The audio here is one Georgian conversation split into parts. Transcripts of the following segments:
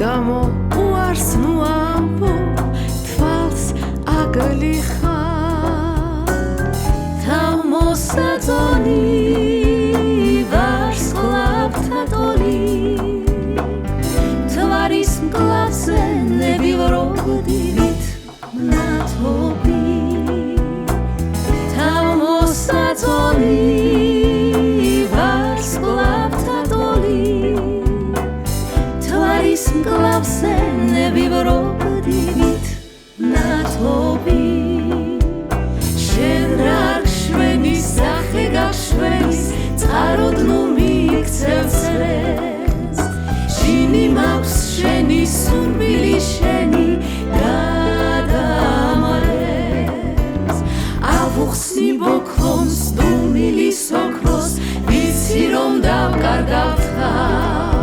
გამო უარს ნუ ამბობ თვალს აგლიხარ თავმოსაწონი ვარსკვლავთა ტოლი თვარის მკლავზე ნებივროდივით მნათობი თავმოსაწონი მკლავზე ნებივროდივით მნათობი შენ რა შვენი სახე გაშვენის წყაროდ ნუ მიქცევ წრეს შინი მაქვს შენი სურვილი შენი გადამალეს ავუხსნი ბოქროს დუმილის ოქროს ვიცი რომ დავკარგავ ხას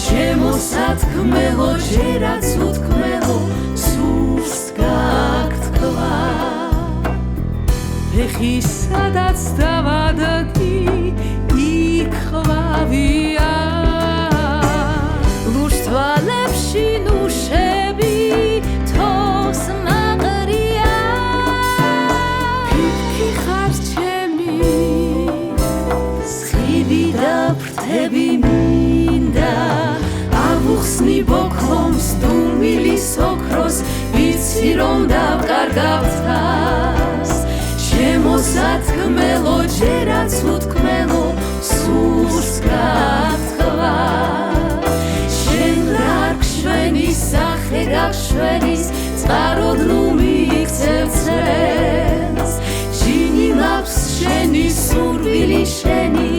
ჩემო სათქმელო ჯერაც უთქმელო სურს გაგთქვა ფეხი სადაც დავადგი იქ ხვავია ლურს თვალებში ნუშები თოს მაყრია ფიქი ხარ ჩემი სხივი და ფრთები მინდა ავუხსნი ბოქროს დუმილის ოქროს ვიცი რომ დავკარგავ თავს ჩემო სათქმელო ჯერაც უთქმელო სურს გაგთქვა შენ რა შვენი სახე გაშვენის წყაროდ ნუ მიქცევ წრეს შინი მაქვს შენი სურვილი შენი